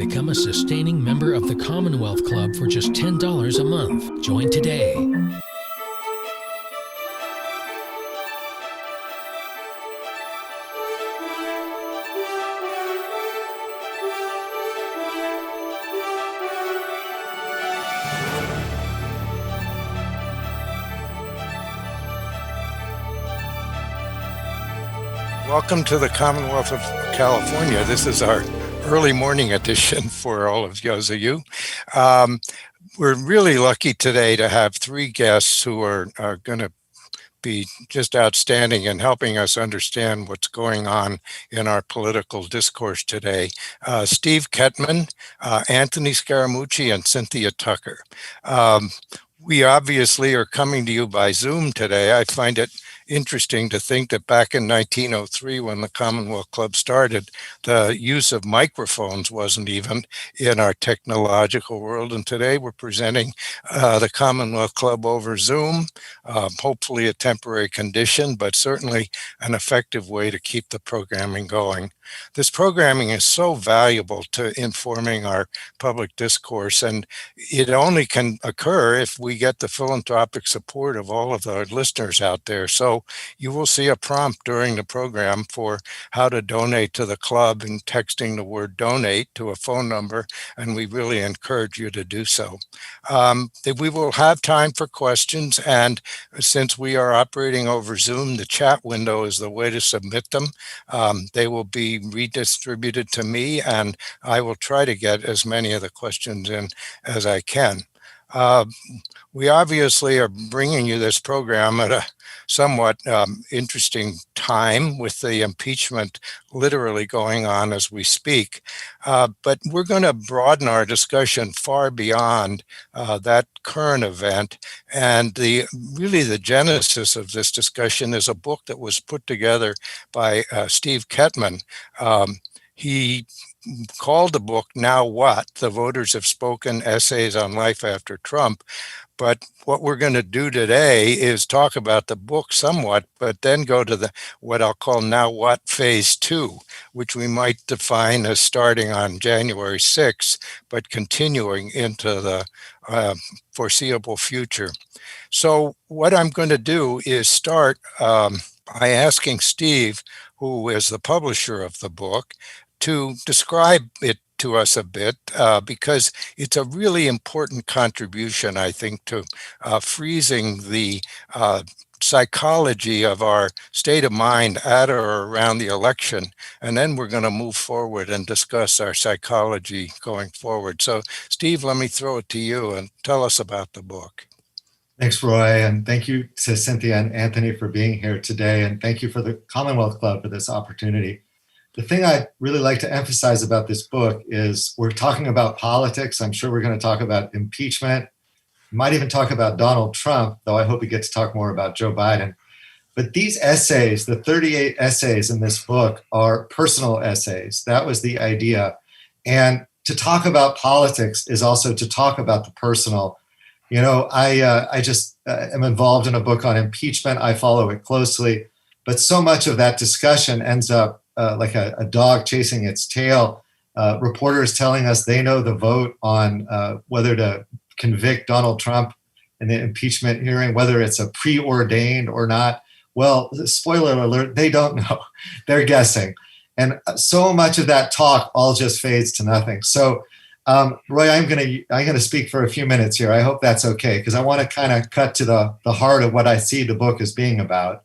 Become a sustaining member of the Commonwealth Club for just $10 a month. Join today. Welcome to the Commonwealth of California. This is our early morning edition for all of you. We're really lucky today to have three guests who are going to be just outstanding in helping us understand what's going on in our political discourse today. Steve Ketman, Anthony Scaramucci, and Cynthia Tucker. We obviously are coming to you by Zoom today. I find it interesting to think that back in 1903, when the Commonwealth Club started, the use of microphones wasn't even in our technological world. And today we're presenting the Commonwealth Club over Zoom, hopefully a temporary condition, but certainly an effective way to keep the programming going. This programming is so valuable to informing our public discourse, and it only can occur if we get the philanthropic support of all of our listeners out there. So you will see a prompt during the program for how to donate to the club and texting the word donate to a phone number, and we really encourage you to do so. We will have time for questions, and since we are operating over Zoom, the chat window is the way to submit them. They will be redistributed to me, and I will try to get as many of the questions in as I can. We obviously are bringing you this program at a somewhat interesting time with the impeachment literally going on as we speak. But we're going to broaden our discussion far beyond that current event. And really the genesis of this discussion is a book that was put together by Steve Ketman. He called the book Now What? The Voters Have Spoken, Essays on Life After Trump. But what we're going to do today is talk about the book somewhat, but then go to what I'll call Now What Phase 2, which we might define as starting on January 6th, but continuing into the foreseeable future. So what I'm going to do is start by asking Steve, who is the publisher of the book, to describe it to us a bit, because it's a really important contribution, I think, to freezing the psychology of our state of mind at or around the election. And then we're going to move forward and discuss our psychology going forward. So, Steve, let me throw it to you and tell us about the book. Thanks, Roy, and thank you to Cynthia and Anthony for being here today, and thank you for the Commonwealth Club for this opportunity. The thing I'd really like to emphasize about this book is we're talking about politics. I'm sure we're going to talk about impeachment. We might even talk about Donald Trump, though I hope we get to talk more about Joe Biden. But these essays, the 38 essays in this book, are personal essays. That was the idea. And to talk about politics is also to talk about the personal. You know, I just am involved in a book on impeachment. I follow it closely. But so much of that discussion ends up like a dog chasing its tail. Reporters telling us they know the vote on whether to convict Donald Trump in the impeachment hearing, whether it's a preordained or not. Well, spoiler alert, they don't know. They're guessing. And so much of that talk all just fades to nothing. So, Roy, I'm gonna speak for a few minutes here. I hope that's okay, because I want to kind of cut to the heart of what I see the book as being about.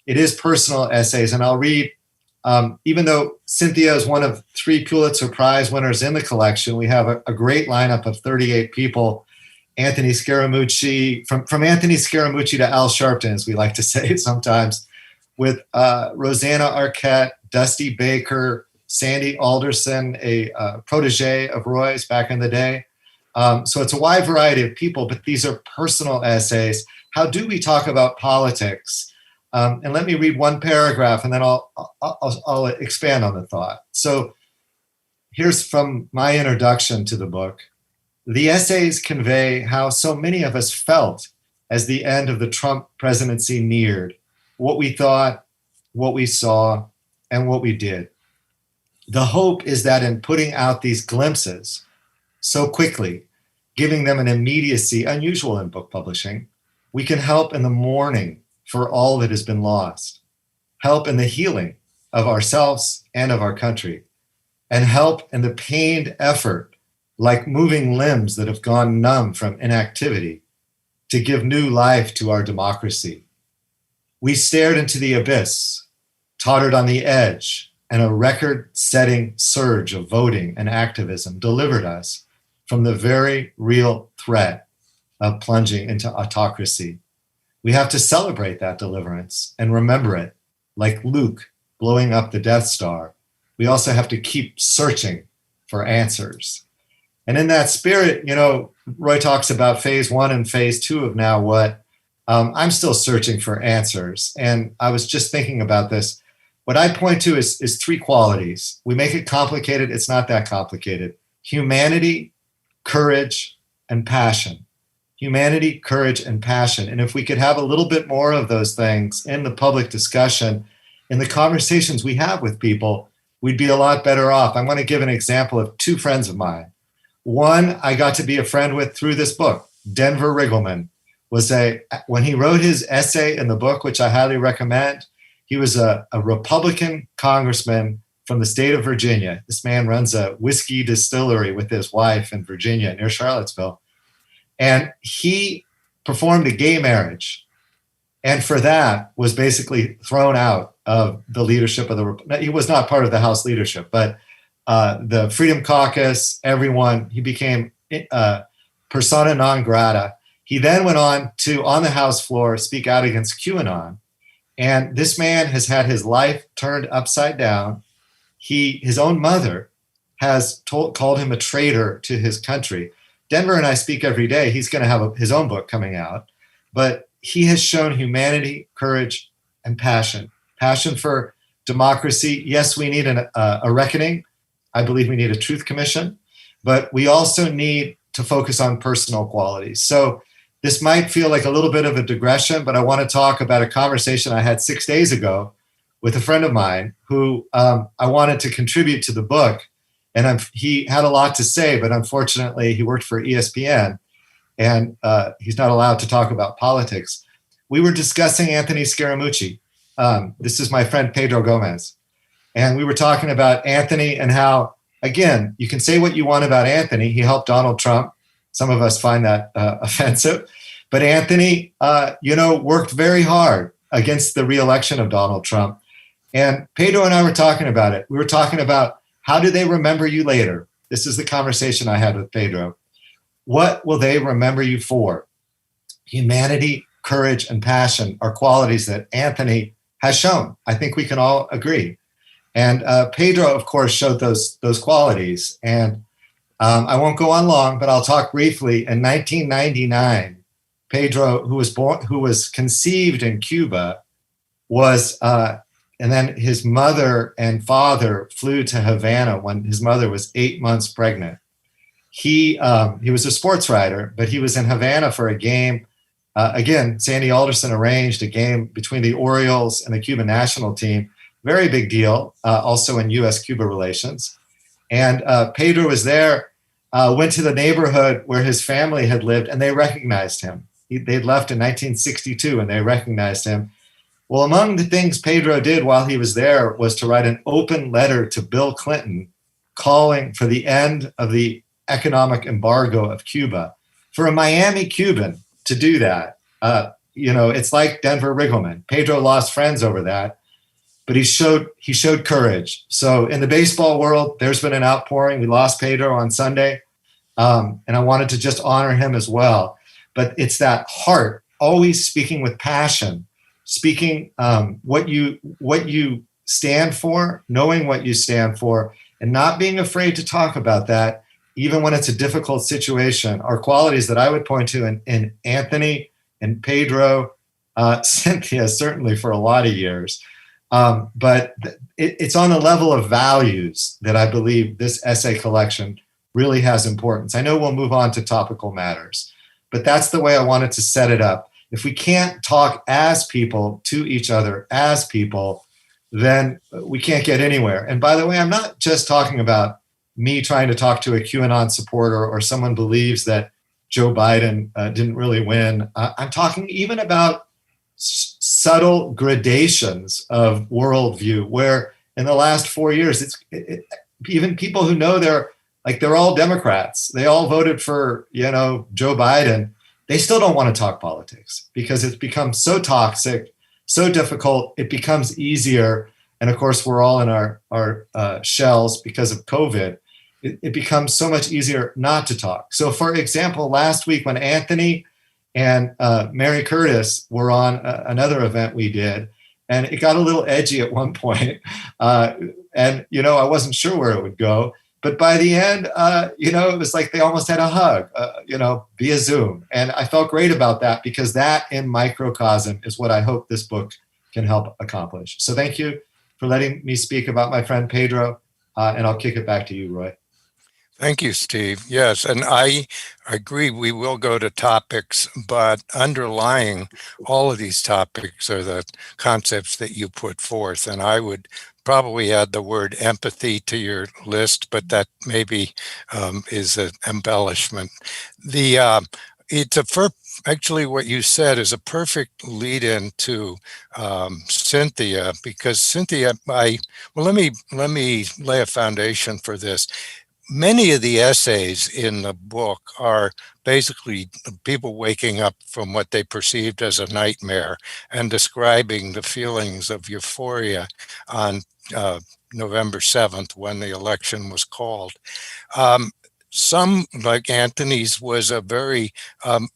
It is personal essays, and I'll read. Even though Cynthia is one of 3 Pulitzer Prize winners in the collection, we have a great lineup of 38 people. Anthony Scaramucci, from Anthony Scaramucci to Al Sharpton, as we like to say sometimes, with Rosanna Arquette, Dusty Baker, Sandy Alderson, a protege of Roy's back in the day. So it's a wide variety of people, but these are personal essays. How do we talk about politics? And let me read one paragraph, and then I'll expand on the thought. So here's from my introduction to the book. The essays convey how so many of us felt as the end of the Trump presidency neared, what we thought, what we saw, and what we did. the hope is that in putting out these glimpses so quickly, giving them an immediacy unusual in book publishing, we can help in the mourning for all that has been lost, help in the healing of ourselves and of our country, and help in the pained effort, like moving limbs that have gone numb from inactivity, to give new life to our democracy. We stared into the abyss, tottered on the edge, and a record-setting surge of voting and activism delivered us from the very real threat of plunging into autocracy. We have to celebrate that deliverance and remember it, like Luke blowing up the Death Star. We also have to keep searching for answers. And in that spirit, Roy talks about phase 1 and phase 2 of Now What. I'm still searching for answers. And I was just thinking about this. What I point to is 3 qualities. We make it complicated. It's not that complicated. Humanity, courage, and passion. Humanity, courage, and passion. And if we could have a little bit more of those things in the public discussion, in the conversations we have with people, we'd be a lot better off. I'm going to give an example of 2 friends of mine. One I got to be a friend with through this book. Denver Riggleman when he wrote his essay in the book, which I highly recommend, he was a Republican congressman from the state of Virginia. This man runs a whiskey distillery with his wife in Virginia near Charlottesville. And he performed a gay marriage. And for that was basically thrown out of the leadership of he was not part of the House leadership, but the Freedom Caucus, everyone, he became persona non grata. He then went on the House floor, speak out against QAnon. And this man has had his life turned upside down. His own mother has called him a traitor to his country. Denver and I speak every day. He's going to have his own book coming out. But he has shown humanity, courage, and passion. Passion for democracy. Yes, we need a reckoning. I believe we need a truth commission. But we also need to focus on personal qualities. So this might feel like a little bit of a digression, but I want to talk about a conversation I had 6 days ago with a friend of mine who I wanted to contribute to the book. And he had a lot to say, but unfortunately he worked for ESPN and he's not allowed to talk about politics. We were discussing Anthony Scaramucci. This is my friend Pedro Gomez. And we were talking about Anthony and how, again, you can say what you want about Anthony. He helped Donald Trump. Some of us find that offensive. But Anthony, worked very hard against the reelection of Donald Trump. And Pedro and I were talking about it. We were talking about how do they remember you later? This is the conversation I had with Pedro. What will they remember you for? Humanity, courage, and passion are qualities that Anthony has shown. I think we can all agree. And Pedro, of course, showed those qualities. And I won't go on long, but I'll talk briefly. In 1999, Pedro, who was conceived in Cuba, and then his mother and father flew to Havana when his mother was 8 months pregnant. He was a sports writer, but he was in Havana for a game. Again, Sandy Alderson arranged a game between the Orioles and the Cuban national team. Very big deal, also in U.S.-Cuba relations. And Pedro was there, went to the neighborhood where his family had lived, and they recognized him. They'd left in 1962, and they recognized him. Well, among the things Pedro did while he was there was to write an open letter to Bill Clinton calling for the end of the economic embargo of Cuba. For a Miami Cuban to do that, it's like Denver Riggleman. Pedro lost friends over that, but he showed courage. So in the baseball world, there's been an outpouring. We lost Pedro on Sunday, and I wanted to just honor him as well. But it's that heart, always speaking with passion, speaking what you stand for, knowing what you stand for, and not being afraid to talk about that, even when it's a difficult situation, are qualities that I would point to in Anthony and Pedro, Cynthia, certainly for a lot of years. But it's on the level of values that I believe this essay collection really has importance. I know we'll move on to topical matters, but that's the way I wanted to set it up. If we can't talk as people to each other, as people, then we can't get anywhere. And by the way, I'm not just talking about me trying to talk to a QAnon supporter or someone believes that Joe Biden didn't really win. I'm talking even about subtle gradations of worldview, where in the last 4 years, even people who know they're all Democrats, they all voted for, Joe Biden, they still don't want to talk politics because it's become so toxic, so difficult. It becomes easier. And of course, we're all in our shells because of COVID. It becomes so much easier not to talk. So for example, last week when Anthony and Mary Curtis were on another event we did, and it got a little edgy at one point. And, I wasn't sure where it would go. But by the end, it was like they almost had a hug, via Zoom. And I felt great about that because that in microcosm is what I hope this book can help accomplish. So thank you for letting me speak about my friend Pedro. And I'll kick it back to you, Roy. Thank you, Steve. Yes, and I agree we will go to topics, but underlying all of these topics are the concepts that you put forth. And I would probably add the word empathy to your list, but that maybe is an embellishment. Actually, what you said is a perfect lead-in to Cynthia, because Cynthia, let me lay a foundation for this. Many of the essays in the book are basically people waking up from what they perceived as a nightmare and describing the feelings of euphoria on November 7th when the election was called. Some, like Anthony's, was a very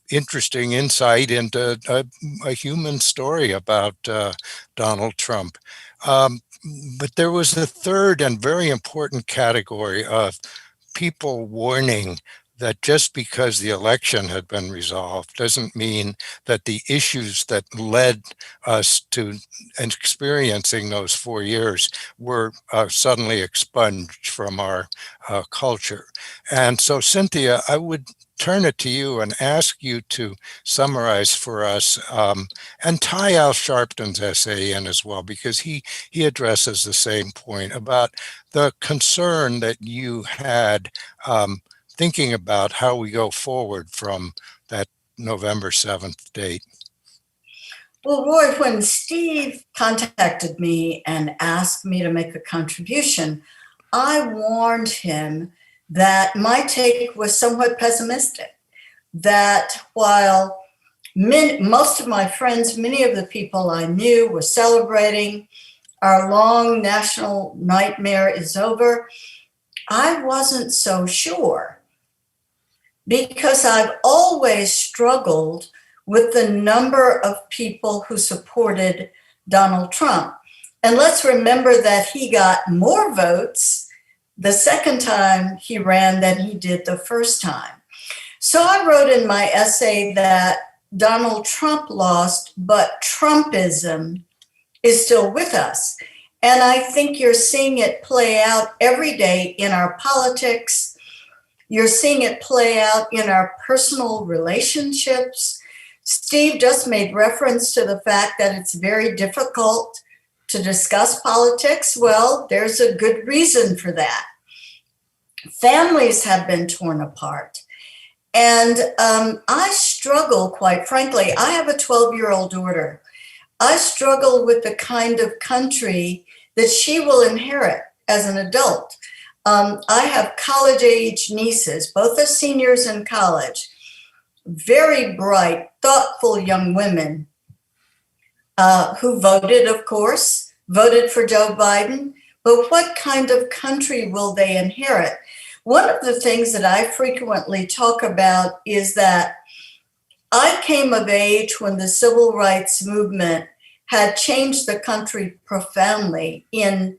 interesting insight into a human story about Donald Trump. But there was a third and very important category of people warning that just because the election had been resolved doesn't mean that the issues that led us to experiencing those 4 years were suddenly expunged from our culture. And so, Cynthia, I would turn it to you and ask you to summarize for us and tie Al Sharpton's essay in as well, because he addresses the same point about the concern that you had thinking about how we go forward from that November 7th date. Well, Roy, when Steve contacted me and asked me to make a contribution, I warned him that my take was somewhat pessimistic, that while most of my friends, many of the people I knew were celebrating our long national nightmare is over, I wasn't so sure, because I've always struggled with the number of people who supported Donald Trump. And let's remember that he got more votes the second time he ran than he did the first time. So I wrote in my essay that Donald Trump lost, but Trumpism is still with us. And I think you're seeing it play out every day in our politics. You're seeing it play out in our personal relationships. Steve just made reference to the fact that it's very difficult to discuss politics. Well, there's a good reason for that. Families have been torn apart. And I struggle, quite frankly. I have a 12-year-old daughter. I struggle with the kind of country that she will inherit as an adult. I have college-age nieces, both are seniors in college, very bright, thoughtful young women who voted, of course, voted for Joe Biden. But what kind of country will they inherit? One of the things that I frequently talk about is that I came of age when the civil rights movement had changed the country profoundly in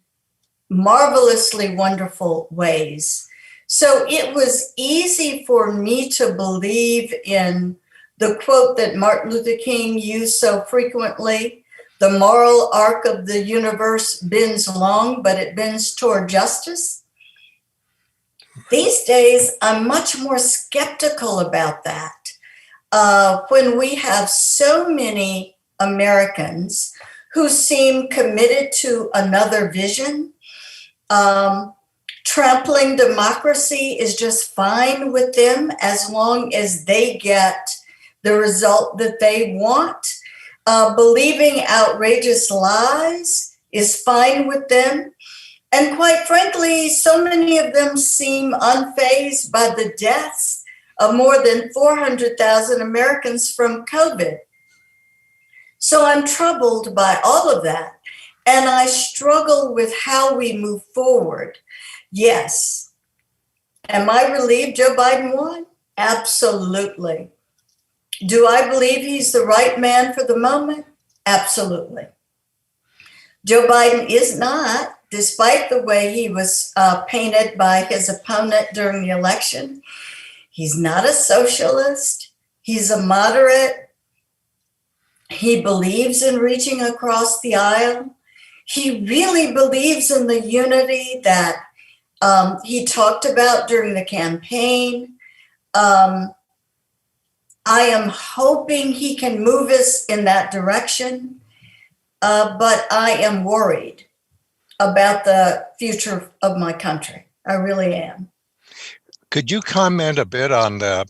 marvelously wonderful ways. So it was easy for me to believe in the quote that Martin Luther King used so frequently: the moral arc of the universe bends long, but it bends toward justice. These days, I'm much more skeptical about that. When we have so many Americans who seem committed to another vision. Trampling democracy is just fine with them as long as they get the result that they want. Believing outrageous lies is fine with them. And quite frankly, so many of them seem unfazed by the deaths of more than 400,000 Americans from COVID. So I'm troubled by all of that. And I struggle with how we move forward. Yes. Am I relieved Joe Biden won? Absolutely. Do I believe he's the right man for the moment? Absolutely. Joe Biden is not, despite the way he was painted by his opponent during the election. He's not a socialist. He's a moderate. He believes in reaching across the aisle. He really believes in the unity that he talked about during the campaign. I am hoping he can move us in that direction, but I am worried about the future of my country. I really am. Could you comment a bit on the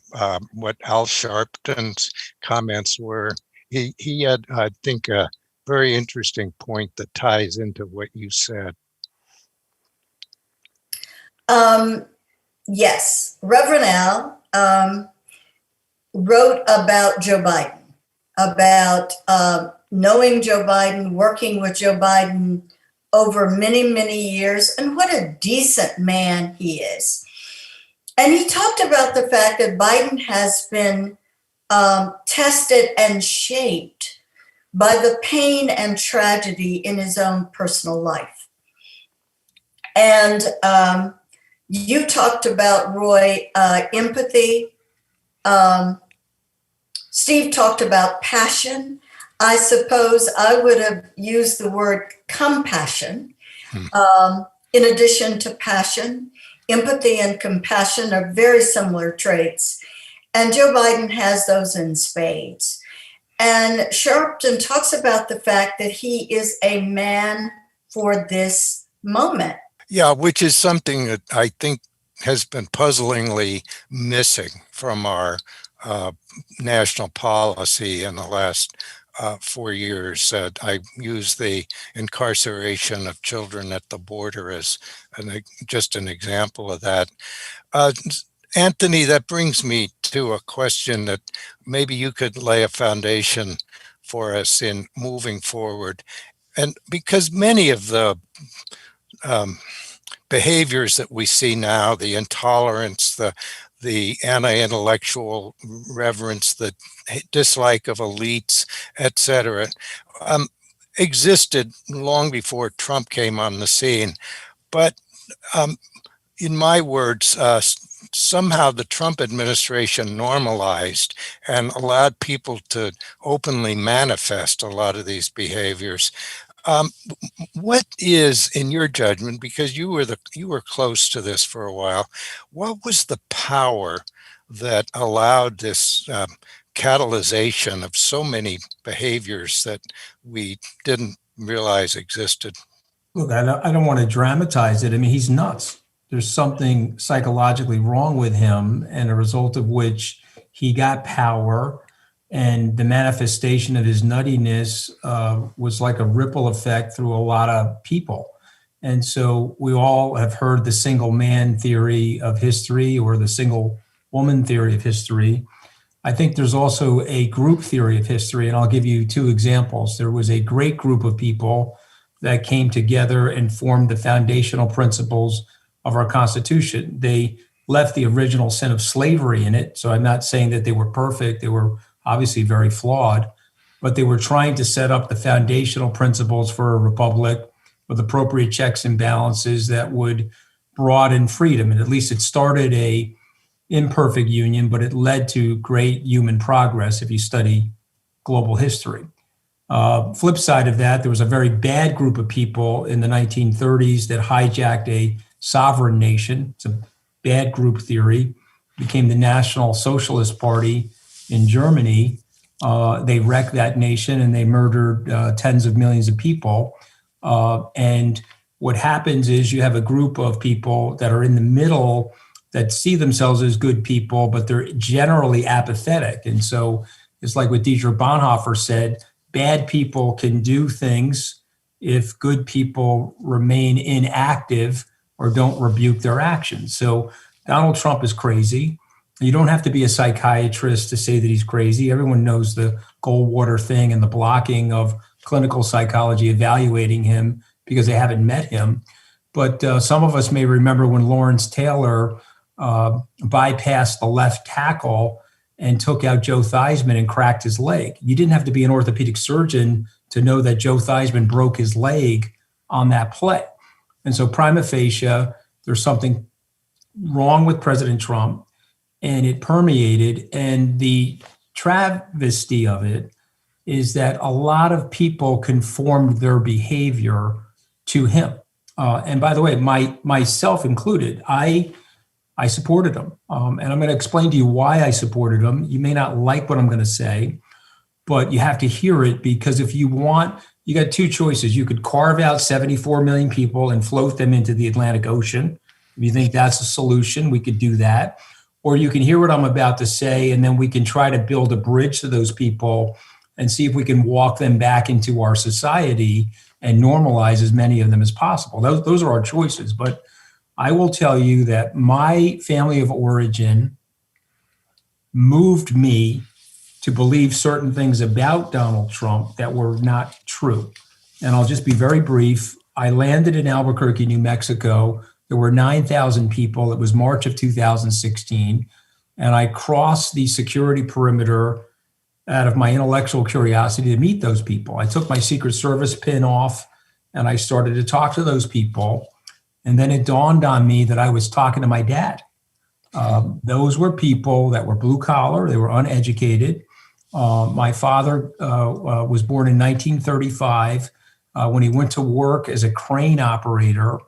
what Al Sharpton's comments were? He had, I think, a very interesting point that ties into what you said. Yes, Reverend Al wrote about Joe Biden, about knowing Joe Biden, working with Joe Biden over many, many years, and what a decent man he is. And he talked about the fact that Biden has been tested and shaped by the pain and tragedy in his own personal life. And you talked about, Roy, empathy. Steve talked about passion. I suppose I would have used the word compassion in addition to passion. Empathy and compassion are very similar traits. And Joe Biden has those in spades. And Sharpton talks about the fact that he is a man for this moment. Yeah, which is something that I think has been puzzlingly missing from our national policy in the last 4 years. I use the incarceration of children at the border as just an example of that. Anthony, that brings me to a question that maybe you could lay a foundation for us in moving forward. And because many of the behaviors that we see now, the intolerance, the anti-intellectual reverence, the dislike of elites, etc., existed long before Trump came on the scene. But in my words, somehow the Trump administration normalized and allowed people to openly manifest a lot of these behaviors. What is, in your judgment, because you were close to this for a while, what was the power that allowed this catalyzation of so many behaviors that we didn't realize existed? Look, I don't want to dramatize it. I mean, he's nuts. There's something psychologically wrong with him, and a result of which he got power, and the manifestation of his nuttiness was like a ripple effect through a lot of people. And so we all have heard the single man theory of history or the single woman theory of history. I think there's also a group theory of history, and I'll give you two examples. There was a great group of people that came together and formed the foundational principles of our Constitution. They left the original sin of slavery in it. So I'm not saying that they were perfect. They were obviously very flawed, but they were trying to set up the foundational principles for a republic with appropriate checks and balances that would broaden freedom. And at least it started a imperfect union, but it led to great human progress if you study global history. Flip side of that, there was a very bad group of people in the 1930s that hijacked a sovereign nation. It's a bad group theory. Became the National Socialist Party in Germany. They wrecked that nation and they murdered tens of millions of people. And what happens is you have a group of people that are in the middle that see themselves as good people, but they're generally apathetic. And so it's like what Dietrich Bonhoeffer said, bad people can do things if good people remain inactive or don't rebuke their actions. So Donald Trump is crazy. You don't have to be a psychiatrist to say that he's crazy. Everyone knows the Goldwater thing and the blocking of clinical psychology evaluating him because they haven't met him. But some of us may remember when Lawrence Taylor bypassed the left tackle and took out Joe Theismann and cracked his leg. You didn't have to be an orthopedic surgeon to know that Joe Theismann broke his leg on that play. And so prima facie, there's something wrong with President Trump, and it permeated. And the travesty of it is that a lot of people conformed their behavior to him. And by the way, myself included, I supported him. And I'm going to explain to you why I supported him. You may not like what I'm going to say, but you have to hear it, because if you want, you got two choices. You could carve out 74 million people and float them into the Atlantic Ocean. If you think that's a solution, we could do that. Or you can hear what I'm about to say, and then we can try to build a bridge to those people and see if we can walk them back into our society and normalize as many of them as possible. Those are our choices. But I will tell you that my family of origin moved me to believe certain things about Donald Trump that were not true. And I'll just be very brief. I landed in Albuquerque, New Mexico. There were 9,000 people. It was March of 2016. And I crossed the security perimeter out of my intellectual curiosity to meet those people. I took my Secret Service pin off and I started to talk to those people. And then it dawned on me that I was talking to my dad. Those were people that were blue collar. They were uneducated. My father was born in 1935. When he went to work as a crane operator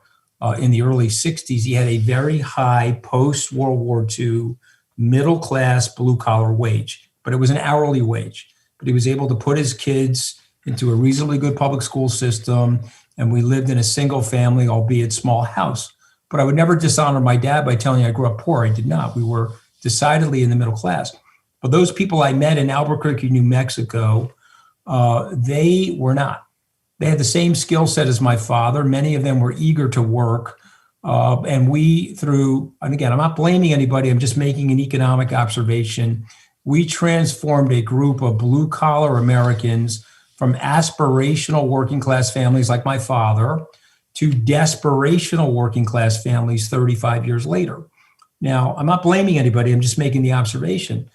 in the early 60s, he had a very high post-World War II middle-class blue-collar wage, but it was an hourly wage. But he was able to put his kids into a reasonably good public school system, and we lived in a single family, albeit small house. But I would never dishonor my dad by telling you I grew up poor. I did not. We were decidedly in the middle class. But those people I met in Albuquerque, New Mexico, they were not. They had the same skill set as my father. Many of them were eager to work. And again, I'm not blaming anybody. I'm just making an economic observation. We transformed a group of blue collar Americans from aspirational working class families like my father to desperational working class families 35 years later. Now, I'm not blaming anybody. I'm just making the observation.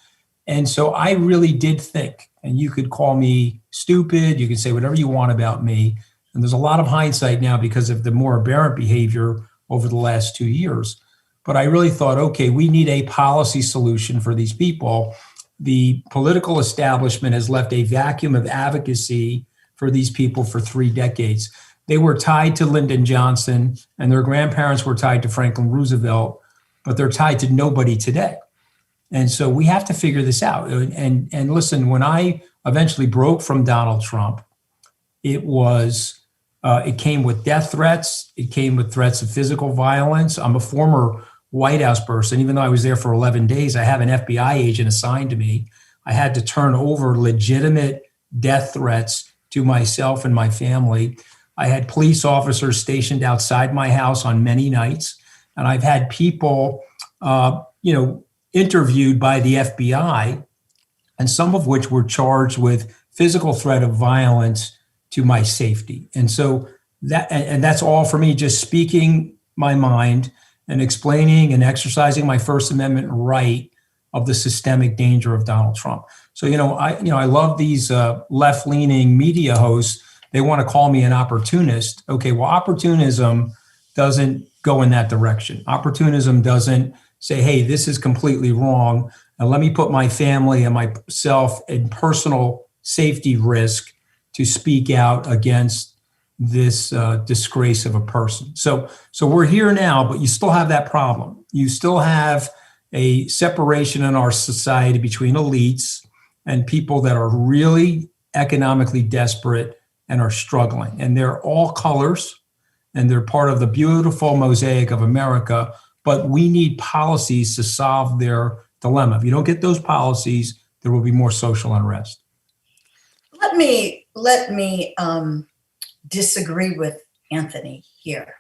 And so I really did think, and you could call me stupid, you can say whatever you want about me. And there's a lot of hindsight now because of the more aberrant behavior over the last 2 years. But I really thought, okay, we need a policy solution for these people. The political establishment has left a vacuum of advocacy for these people for 3 decades. They were tied to Lyndon Johnson and their grandparents were tied to Franklin Roosevelt, but they're tied to nobody today. And so we have to figure this out. And listen, when I eventually broke from Donald Trump, it came with death threats. It came with threats of physical violence. I'm a former White House person. Even though I was there for 11 days, I have an FBI agent assigned to me. I had to turn over legitimate death threats to myself and my family. I had police officers stationed outside my house on many nights. And I've had people, interviewed by the FBI, and some of which were charged with physical threat of violence to my safety. And so that's all for me, just speaking my mind and explaining and exercising my First Amendment right of the systemic danger of Donald Trump. So, I love these left-leaning media hosts. They want to call me an opportunist. Okay, well, opportunism doesn't go in that direction. Opportunism doesn't say, hey, this is completely wrong, and let me put my family and myself in personal safety risk to speak out against this disgrace of a person. So we're here now, but you still have that problem. You still have a separation in our society between elites and people that are really economically desperate and are struggling. And they're all colors, and they're part of the beautiful mosaic of America, but we need policies to solve their dilemma. If you don't get those policies, there will be more social unrest. Let me disagree with Anthony here.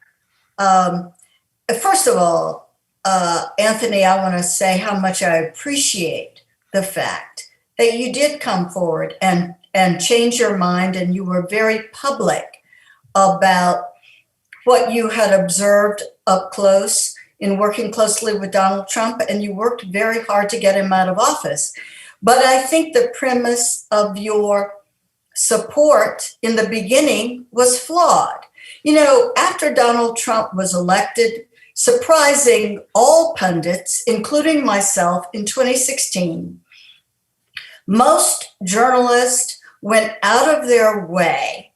First of all, Anthony, I want to say how much I appreciate the fact that you did come forward and change your mind, and you were very public about what you had observed up close in working closely with Donald Trump, and you worked very hard to get him out of office. But I think the premise of your support in the beginning was flawed. You know, after Donald Trump was elected, surprising all pundits, including myself, in 2016, most journalists went out of their way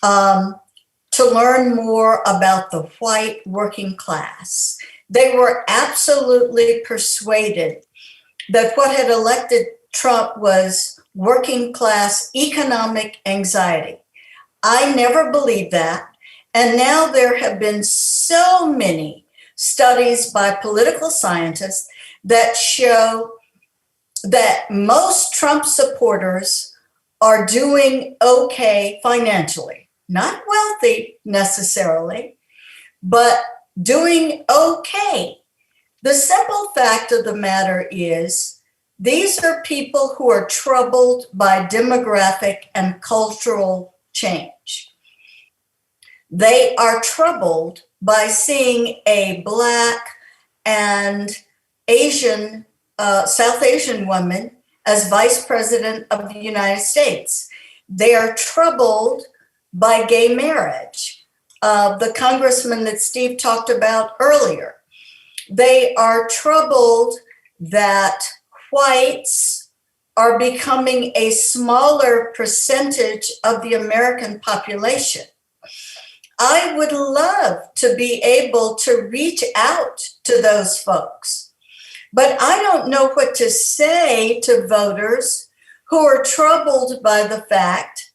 to learn more about the white working class. They were absolutely persuaded that what had elected Trump was working class economic anxiety. I never believed that. And now there have been so many studies by political scientists that show that most Trump supporters are doing okay financially, not wealthy necessarily, but doing okay. The simple fact of the matter is, these are people who are troubled by demographic and cultural change. They are troubled by seeing a Black and Asian, South Asian woman as Vice President of the United States. They are troubled by gay marriage, the congressman that Steve talked about earlier. They are troubled that whites are becoming a smaller percentage of the American population. I would love to be able to reach out to those folks, but I don't know what to say to voters who are troubled by the fact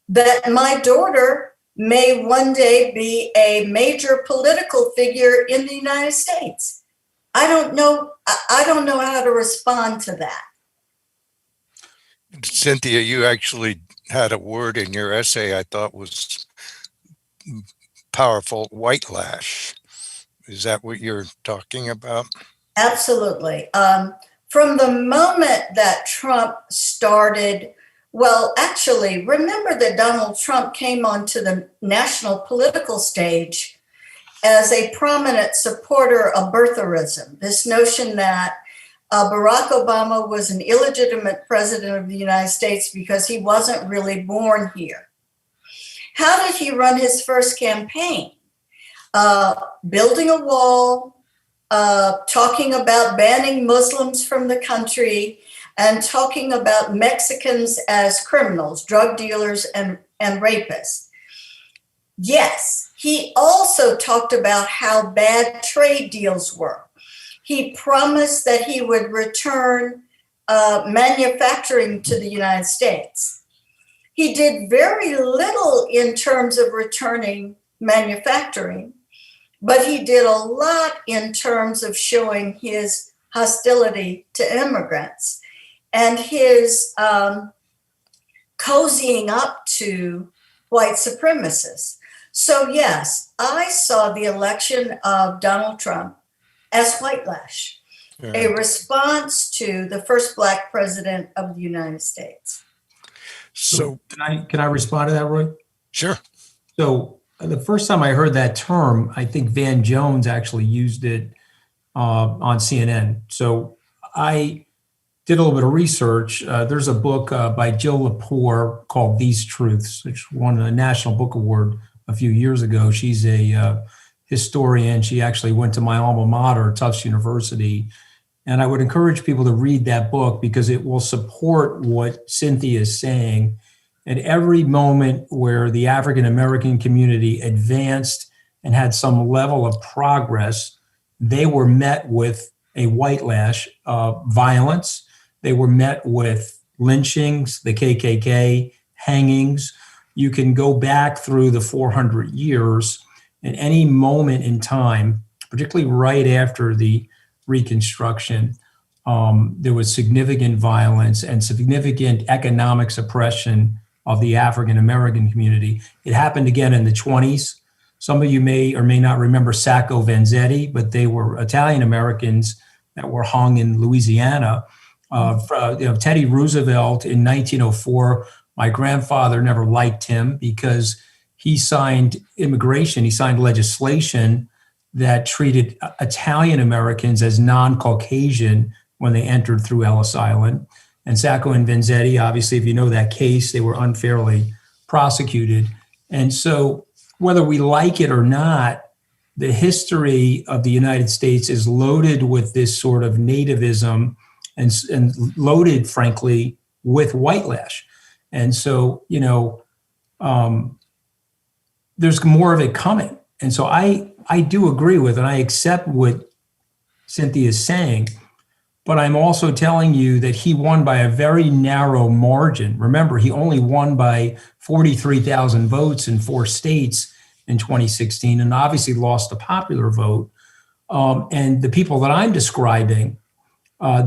that my daughter may one day be a major political figure in the United States. I don't know how to respond to that. Cynthia, you actually had a word in your essay I thought was powerful: white lash. Is that what you're talking about? Absolutely. From the moment that Trump started, well, actually, remember that Donald Trump came onto the national political stage as a prominent supporter of birtherism, this notion that Barack Obama was an illegitimate president of the United States because he wasn't really born here. How did he run his first campaign? Building a wall, talking about banning Muslims from the country, and talking about Mexicans as criminals, drug dealers, and rapists. Yes, he also talked about how bad trade deals were. He promised that he would return manufacturing to the United States. He did very little in terms of returning manufacturing, but he did a lot in terms of showing his hostility to immigrants and his cozying up to white supremacists. So yes, I saw the election of Donald Trump as white lash, a response to the first Black president of the United States. So Can I respond to that, Roy? sure. So the first time I heard that term, I think Van Jones actually used it on CNN. So I did a little bit of research. There's a book by Jill Lepore called These Truths, which won a National Book Award a few years ago. She's a historian. She actually went to my alma mater, Tufts University. And I would encourage people to read that book because it will support what Cynthia is saying. At every moment where the African American community advanced and had some level of progress, they were met with a white lash of violence. They were met with lynchings, the KKK, hangings. You can go back through the 400 years at any moment in time, particularly right after the Reconstruction. There was significant violence and significant economic suppression of the African American community. It happened again in the 20s. Some of you may or may not remember Sacco Vanzetti, but they were Italian Americans that were hung in Louisiana. Teddy Roosevelt in 1904, my grandfather never liked him because he signed legislation that treated Italian Americans as non-Caucasian when they entered through Ellis Island. And Sacco and Vanzetti, obviously, if you know that case, they were unfairly prosecuted. And so whether we like it or not, the history of the United States is loaded with this sort of nativism and loaded, frankly, with whitelash. And so, there's more of it coming. And so I do agree with, and I accept what Cynthia is saying, but I'm also telling you that he won by a very narrow margin. Remember, he only won by 43,000 votes in 4 states in 2016, and obviously lost the popular vote. And the people that I'm describing,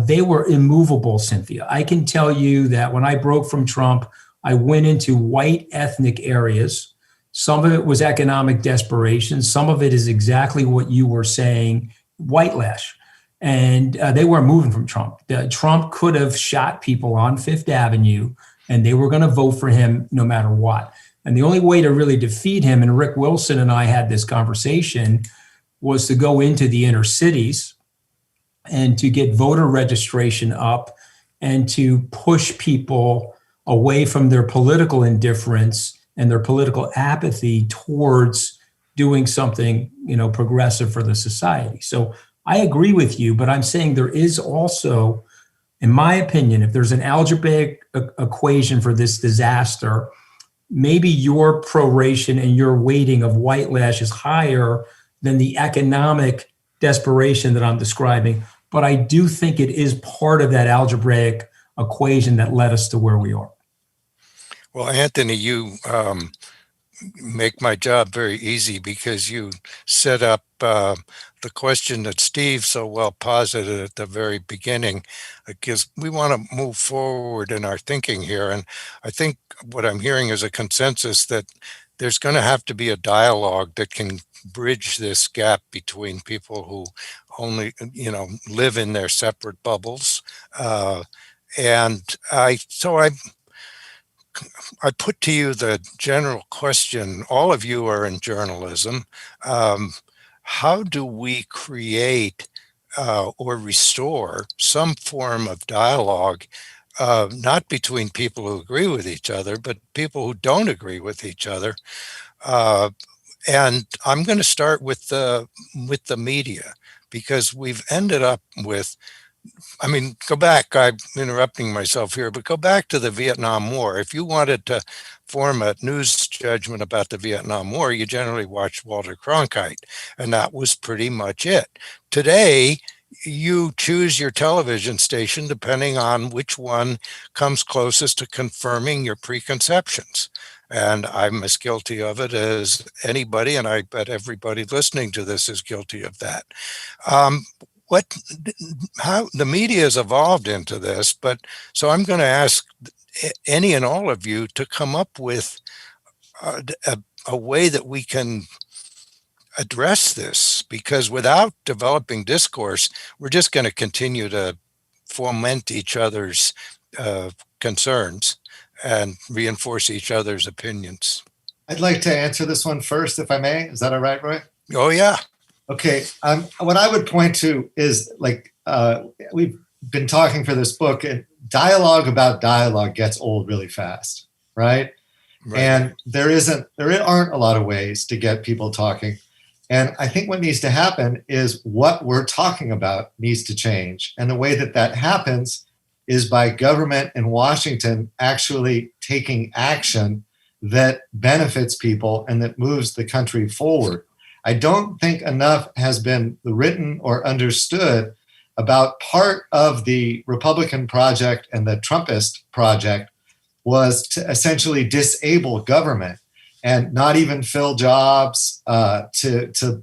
they were immovable, Cynthia. I can tell you that when I broke from Trump, I went into white ethnic areas. Some of it was economic desperation. Some of it is exactly what you were saying, whitelash. And they weren't moving from Trump. Trump could have shot people on Fifth Avenue, and they were going to vote for him no matter what. And the only way to really defeat him, and Rick Wilson and I had this conversation, was to go into the inner cities and to get voter registration up and to push people away from their political indifference and their political apathy towards doing something, progressive for the society. So I agree with you, but I'm saying there is also, in my opinion, if there's an algebraic equation for this disaster, maybe your proration and your weighting of whitelash is higher than the economic desperation that I'm describing. But I do think it is part of that algebraic equation that led us to where we are. Well, Anthony, you make my job very easy because you set up the question that Steve so well posited at the very beginning, because we want to move forward in our thinking here. And I think what I'm hearing is a consensus that there's going to have to be a dialogue that can bridge this gap between people who only, live in their separate bubbles. And I put to you the general question. All of you are in journalism. How do we create or restore some form of dialogue, not between people who agree with each other, but people who don't agree with each other? And I'm going to start with the media, because we've ended up with, go back, I'm interrupting myself here, but go back to the Vietnam War. If you wanted to form a news judgment about the Vietnam War, you generally watched Walter Cronkite, and that was pretty much it. Today, you choose your television station depending on which one comes closest to confirming your preconceptions. And I'm as guilty of it as anybody, and I bet everybody listening to this is guilty of that. How the media has evolved into this, but so I'm going to ask any and all of you to come up with a way that we can address this, because without developing discourse, we're just going to continue to foment each other's concerns and reinforce each other's opinions. I'd like to answer this one first, if I may. Is that all right, Roy? Oh, yeah. Okay. What I would point to is, we've been talking for this book, and dialogue about dialogue gets old really fast, right? And there aren't a lot of ways to get people talking. And I think what needs to happen is what we're talking about needs to change. And the way that happens is by government in Washington actually taking action that benefits people and that moves the country forward. I don't think enough has been written or understood about part of the Republican project and the Trumpist project was to essentially disable government and not even fill jobs, to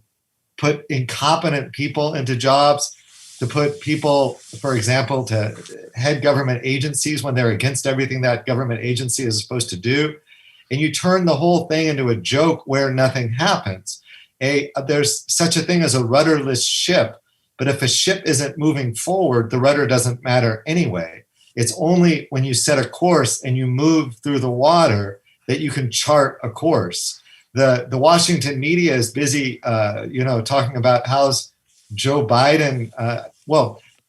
put incompetent people into jobs, to put people, for example, to head government agencies when they're against everything that government agency is supposed to do. And you turn the whole thing into a joke where nothing happens. There's such a thing as a rudderless ship, but if a ship isn't moving forward, the rudder doesn't matter anyway. It's only when you set a course and you move through the water that you can chart a course. The Washington media is busy, talking about how's Joe Biden.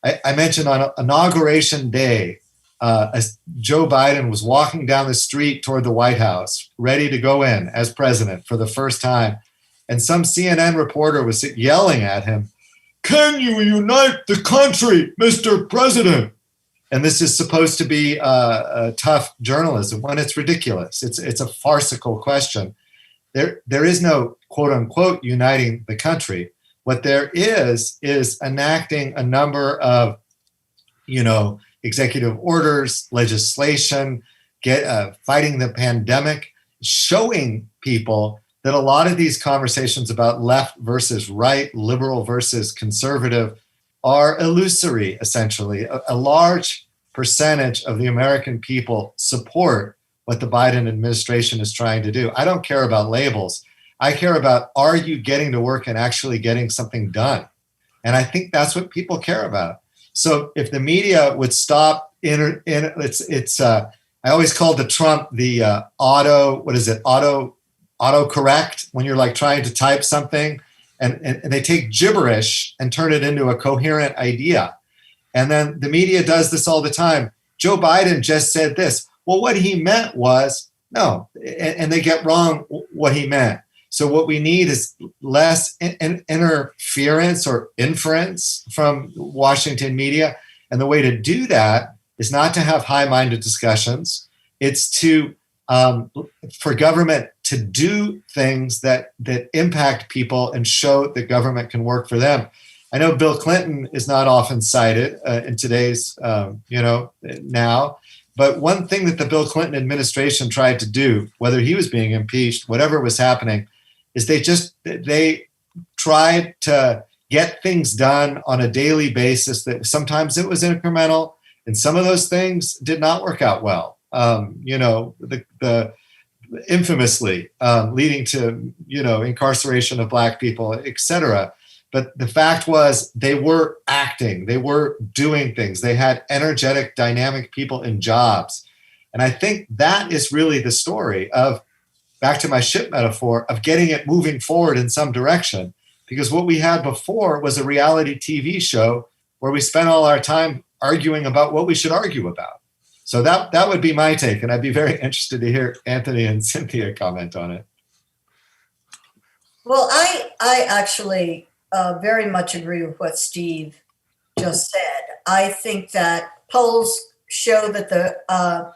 I mentioned on Inauguration Day, Joe Biden was walking down the street toward the White House, ready to go in as president for the first time. And some CNN reporter was yelling at him, "Can you unite the country, Mr. President?" And this is supposed to be a tough journalism when it's ridiculous. It's a farcical question. There is no quote unquote uniting the country. What there is enacting a number of, executive orders, legislation, fighting the pandemic, showing people that a lot of these conversations about left versus right, liberal versus conservative, are illusory, essentially. A large percentage of the American people support what the Biden administration is trying to do. I don't care about labels. I care about, are you getting to work and actually getting something done? And I think that's what people care about. So if the media would stop, I always called the Trump the autocorrect, when you're like trying to type something and they take gibberish and turn it into a coherent idea. And then the media does this all the time. Joe Biden just said this. Well, what he meant was, no, and they get wrong what he meant. So what we need is less interference or inference from Washington media. And the way to do that is not to have high-minded discussions. It's to for government to do things that impact people and show that government can work for them. I know Bill Clinton is not often cited in today's, now. But one thing that the Bill Clinton administration tried to do, whether he was being impeached, whatever was happening, is they tried to get things done on a daily basis. That sometimes it was incremental, and some of those things did not work out well. The infamously leading to incarceration of Black people, et cetera. But the fact was they were acting, they were doing things. They had energetic, dynamic people in jobs. And I think that is really the story of, back to my ship metaphor, of getting it moving forward in some direction. Because what we had before was a reality TV show where we spent all our time arguing about what we should argue about. So that would be my take. And I'd be very interested to hear Anthony and Cynthia comment on it. Well, I actually very much agree with what Steve just said. I think that polls show that the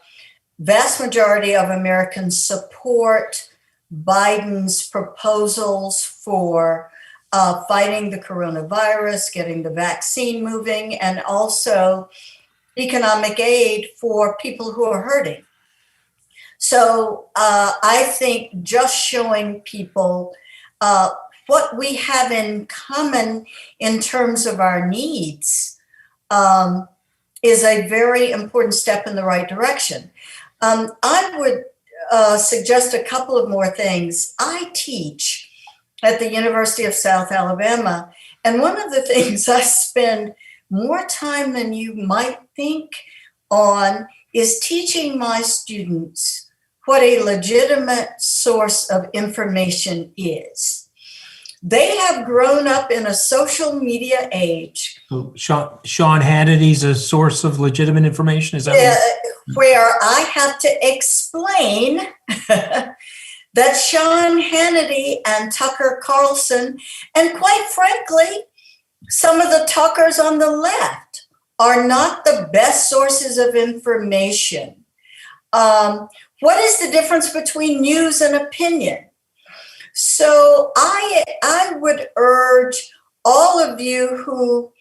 vast majority of Americans support Biden's proposals for fighting the coronavirus, getting the vaccine moving, and also economic aid for people who are hurting. So I think just showing people what we have in common in terms of our needs is a very important step in the right direction. I would suggest a couple of more things. I teach at the University of South Alabama, and one of the things I spend more time than you might think on is teaching my students what a legitimate source of information is. They have grown up in a social media age. So Sean Hannity's a source of legitimate information? Is that where I have to explain that Sean Hannity and Tucker Carlson, and quite frankly, some of the Tuckers on the left, are not the best sources of information. What is the difference between news and opinion? So I would urge all of you who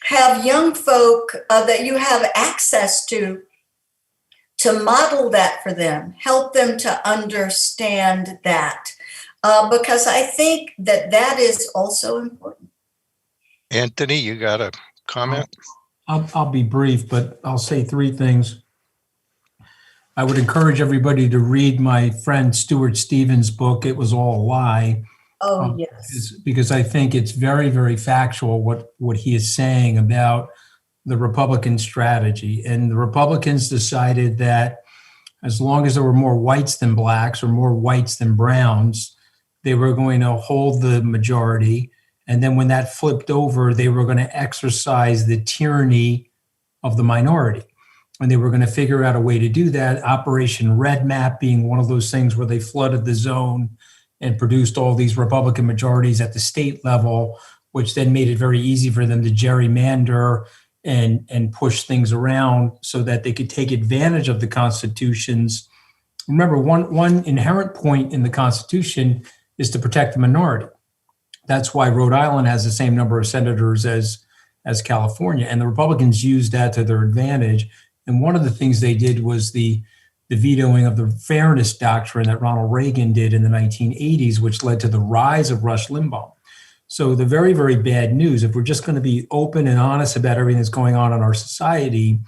have young folk that you have access to model that for them, help them to understand that, because I think that that is also important. Anthony, you got a comment? I'll be brief, but I'll say three things. I would encourage everybody to read my friend Stuart Stevens' book, It Was All a Lie. Oh, yes. Because I think it's very, very factual what he is saying about the Republican strategy. And the Republicans decided that as long as there were more whites than blacks or more whites than browns, they were going to hold the majority. And then when that flipped over, they were going to exercise the tyranny of the minority. And they were going to figure out a way to do that. Operation Red Map being one of those things where they flooded the zone and produced all these Republican majorities at the state level, which then made it very easy for them to gerrymander and push things around so that they could take advantage of the Constitution's. Remember, one inherent point in the Constitution is to protect the minority. That's why Rhode Island has the same number of senators as California. And the Republicans used that to their advantage. And one of the things they did was the vetoing of the fairness doctrine that Ronald Reagan did in the 1980s, which led to the rise of Rush Limbaugh. So the very, very bad news, if we're just going to be open and honest about everything that's going on in our society,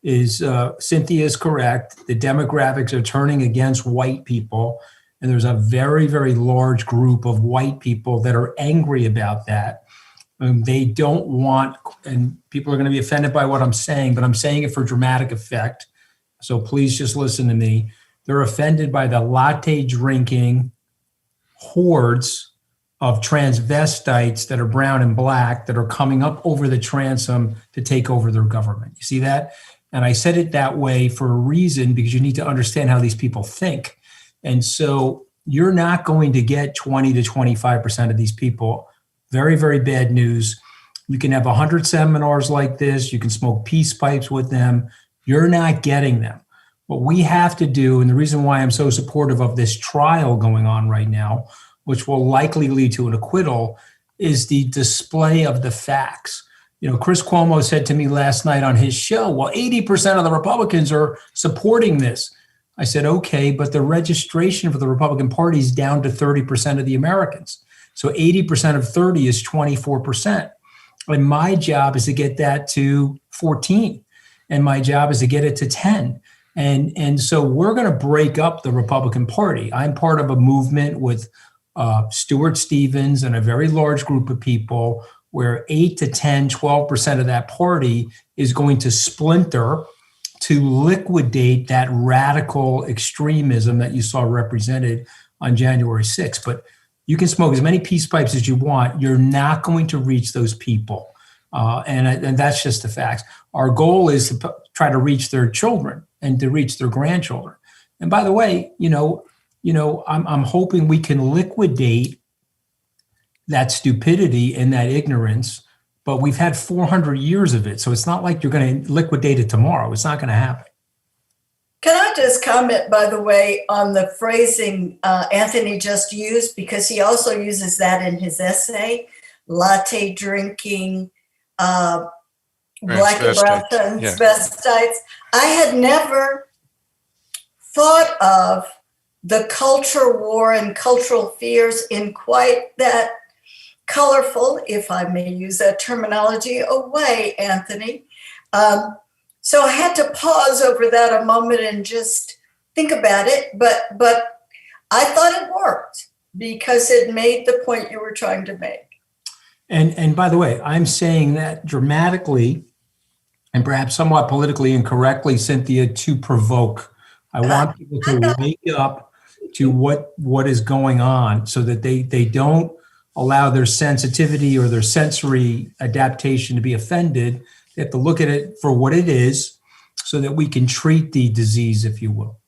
is Cynthia is correct. The demographics are turning against white people. And there's a very, very large group of white people that are angry about that. They don't want, and people are going to be offended by what I'm saying, but I'm saying it for dramatic effect. So please just listen to me. They're offended by the latte drinking hordes of transvestites that are brown and black that are coming up over the transom to take over their government. You see that? And I said it that way for a reason, because you need to understand how these people think. And so you're not going to get 20 to 25% of these people. Very, very bad news. You can have 100 seminars like this. You can smoke peace pipes with them. You're not getting them. What we have to do, and the reason why I'm so supportive of this trial going on right now, which will likely lead to an acquittal, is the display of the facts. You know, Chris Cuomo said to me last night on his show, well, 80% of the Republicans are supporting this. I said, okay, but the registration for the Republican Party is down to 30% of the Americans. So 80% of 30 is 24%. And my job is to get that to 14. And my job is to get it to 10. And so we're going to break up the Republican Party. I'm part of a movement with Stuart Stevens and a very large group of people where 8 to 10, 12% of that party is going to splinter to liquidate that radical extremism that you saw represented on January 6th. But you can smoke as many peace pipes as you want. You're not going to reach those people. And that's just the facts. Our goal is to try to reach their children and to reach their grandchildren. And by the way, I'm hoping we can liquidate that stupidity and that ignorance, but we've had 400 years of it. So it's not like you're going to liquidate it tomorrow. It's not going to happen. Can I just comment, by the way, on the phrasing Anthony just used, because he also uses that in his essay, latte drinking, black and brown transvestites. I had never thought of the culture war and cultural fears in quite that colorful, if I may use that terminology, a way, Anthony. So I had to pause over that a moment and just think about it. But I thought it worked because it made the point you were trying to make. And by the way, I'm saying that dramatically and perhaps somewhat politically incorrectly, Cynthia, to provoke. I want people to wake up to what is going on so that they don't allow their sensitivity or their sensory adaptation to be offended. They have to look at it for what it is so that we can treat the disease, if you will.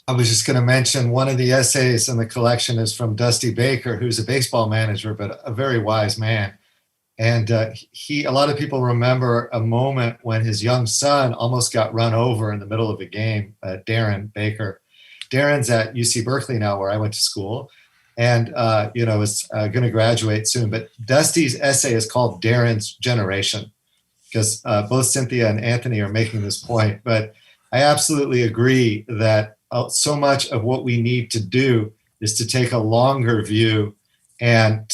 I was just going to mention one of the essays in the collection is from Dusty Baker, who's a baseball manager, but a very wise man. And a lot of people remember a moment when his young son almost got run over in the middle of a game, Darren Baker. Darren's at UC Berkeley now, where I went to school. and is going to graduate soon. But Dusty's essay is called Darren's Generation, because both Cynthia and Anthony are making this point. But I absolutely agree that so much of what we need to do is to take a longer view. And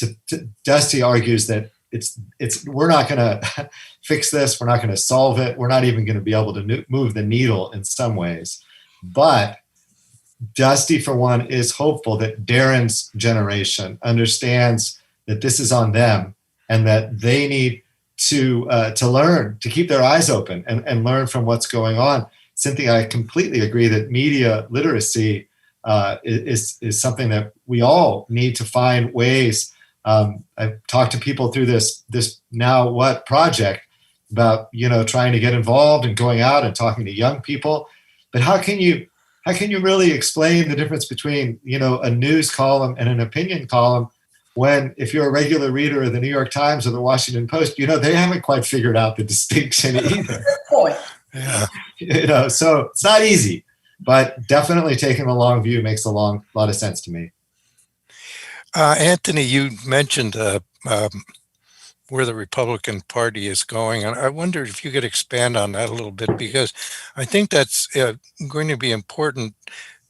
Dusty argues that we're not going to fix this. We're not going to solve it. We're not even going to be able to move the needle in some ways. But Dusty, for one, is hopeful that Darren's generation understands that this is on them and that they need to learn, to keep their eyes open and learn from what's going on. Cynthia, I completely agree that media literacy is something that we all need to find ways. I've talked to people through this Now What project about, trying to get involved and going out and talking to young people. But how can you really explain the difference between, a news column and an opinion column when, if you're a regular reader of the New York Times or the Washington Post, they haven't quite figured out the distinction either. Good point. Yeah. So it's not easy, but definitely taking a long view makes a lot of sense to me. Anthony, you mentioned where the Republican Party is going, and I wonder if you could expand on that a little bit, because I think that's going to be important.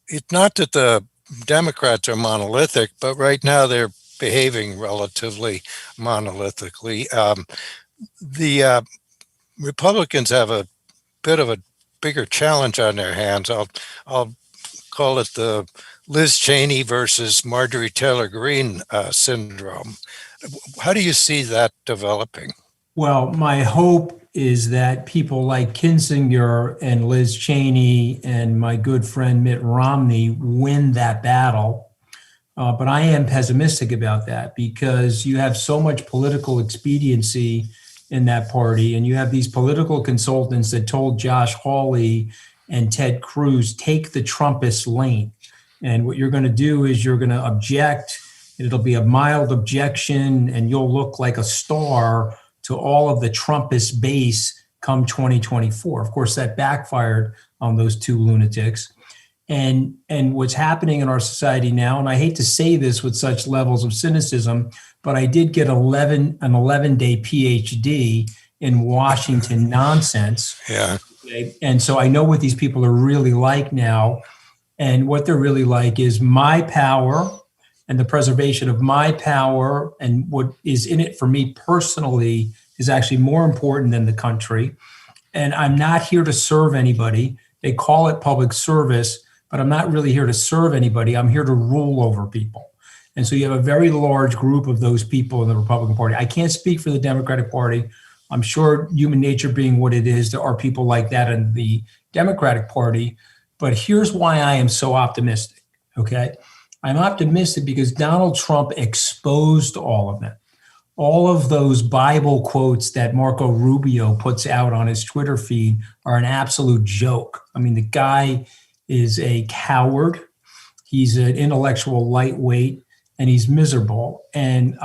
It's not that the Democrats are monolithic, but right now they're behaving relatively monolithically. The Republicans have a bit of a bigger challenge on their hands. I'll call it the Liz Cheney versus Marjorie Taylor Greene syndrome. How do you see that developing? Well, my hope is that people like Kinzinger and Liz Cheney and my good friend Mitt Romney win that battle. But I am pessimistic about that, because you have so much political expediency in that party, and you have these political consultants that told Josh Hawley and Ted Cruz, take the Trumpist lane. And what you're going to do is you're going to object. It'll be a mild objection, and you'll look like a star to all of the Trumpist base come 2024. Of course, that backfired on those two lunatics. And what's happening in our society now, and I hate to say this with such levels of cynicism, but I did get an 11-day PhD in Washington nonsense. Yeah. Okay? And so I know what these people are really like now. And what they're really like is my power and the preservation of my power, and what is in it for me personally is actually more important than the country. And I'm not here to serve anybody. They call it public service, but I'm not really here to serve anybody. I'm here to rule over people. And so you have a very large group of those people in the Republican Party. I can't speak for the Democratic Party. I'm sure, human nature being what it is, there are people like that in the Democratic Party. But here's why I am so optimistic, okay? I'm optimistic because Donald Trump exposed all of them. All of those Bible quotes that Marco Rubio puts out on his Twitter feed are an absolute joke. I mean, the guy is a coward. He's an intellectual lightweight, and he's miserable. And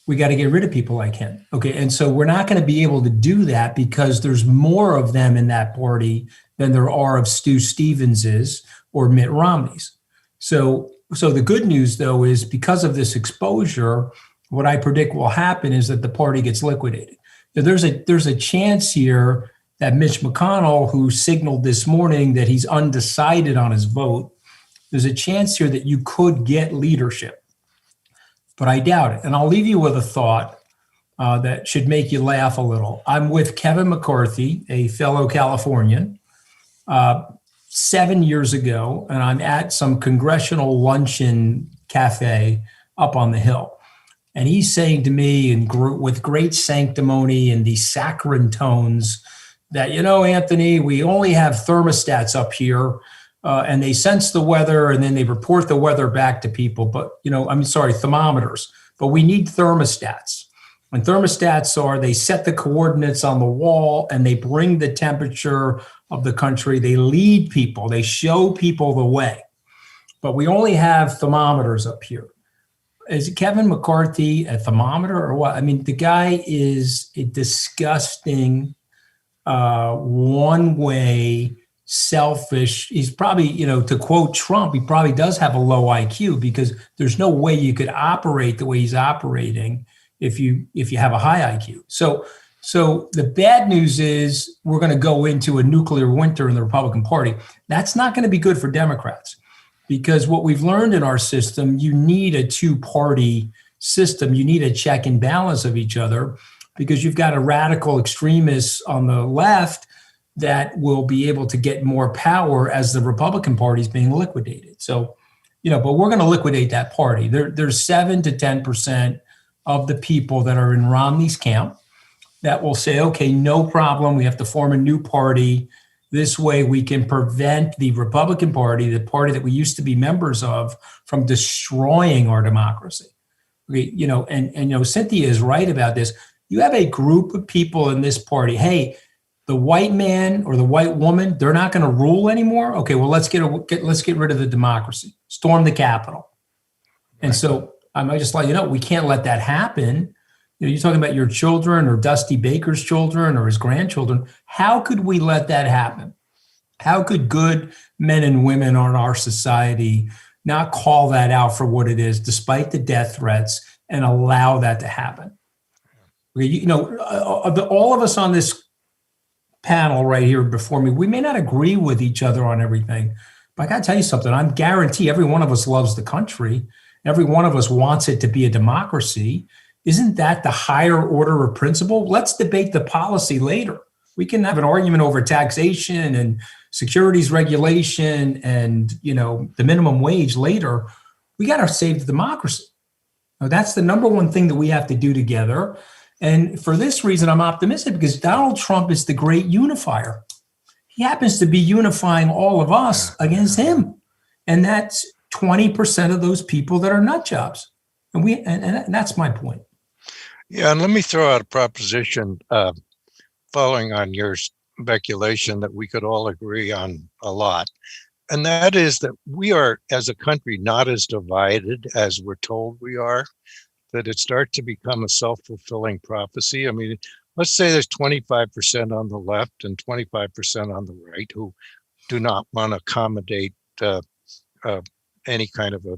we got to get rid of people like him. Okay. And so we're not going to be able to do that because there's more of them in that party than there are of Stu Stevens's or Mitt Romney's. So the good news, though, is because of this exposure, what I predict will happen is that the party gets liquidated. There's a chance here that Mitch McConnell, who signaled this morning that he's undecided on his vote, there's a chance here that you could get leadership. But I doubt it. And I'll leave you with a thought that should make you laugh a little. I'm with Kevin McCarthy, a fellow Californian, 7 years ago, and I'm at some congressional luncheon cafe up on the Hill. And he's saying to me, with great sanctimony and these saccharine tones, that, Anthony, we only have thermostats up here, and they sense the weather and then they report the weather back to people. But, thermometers. But we need thermostats. And thermostats they set the coordinates on the wall and they bring the temperature of the country. They lead people. They show people the way. But we only have thermometers up here. Is Kevin McCarthy a thermometer or what? I mean, the guy is a disgusting, one-way, selfish. He's probably, to quote Trump, he probably does have a low IQ, because there's no way you could operate the way he's operating if you have a high IQ. So the bad news is we're going to go into a nuclear winter in the Republican Party. That's not going to be good for Democrats, because what we've learned in our system, you need a two-party system. You need a check and balance of each other, because you've got a radical extremists on the left that will be able to get more power as the Republican Party is being liquidated. So, but we're going to liquidate that party. There's 7 to 10% of the people that are in Romney's camp that will say, okay, no problem. We have to form a new party. This way we can prevent the Republican Party, the party that we used to be members of, from destroying our democracy. And Cynthia is right about this. You have a group of people in this party. Hey, the white man or the white woman, they're not going to rule anymore. Okay, well, let's get rid of the democracy. Storm the Capitol. And so I might just let you know, we can't let that happen. You're talking about your children or Dusty Baker's children or his grandchildren. How could we let that happen? How could good men and women in our society not call that out for what it is, despite the death threats, and allow that to happen? All of us on this panel right here before me, we may not agree with each other on everything, but I got to tell you something. I guarantee every one of us loves the country. Every one of us wants it to be a democracy. Isn't that the higher order of principle? Let's debate the policy later. We can have an argument over taxation and securities regulation and, the minimum wage later. We got to save the democracy. Now, that's the number one thing that we have to do together. And for this reason, I'm optimistic, because Donald Trump is the great unifier. He happens to be unifying all of us against him. And that's 20% of those people that are nut jobs. And that's my point. Yeah, and let me throw out a proposition following on your speculation that we could all agree on a lot. And that is that we are, as a country, not as divided as we're told we are, that it starts to become a self-fulfilling prophecy. I mean, let's say there's 25% on the left and 25% on the right who do not want to accommodate any kind of a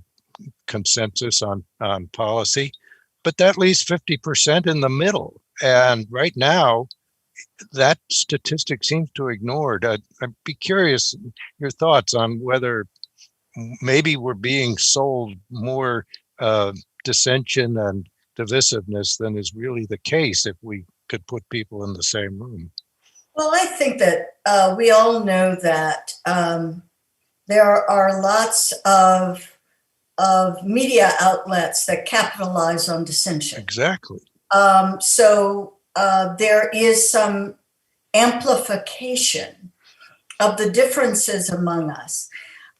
consensus on policy, but that leaves 50% in the middle. And right now, that statistic seems to ignored. I'd be curious your thoughts on whether maybe we're being sold more dissension and divisiveness than is really the case if we could put people in the same room. Well, I think that we all know that there are lots of media outlets that capitalize on dissension. Exactly. So there is some amplification of the differences among us.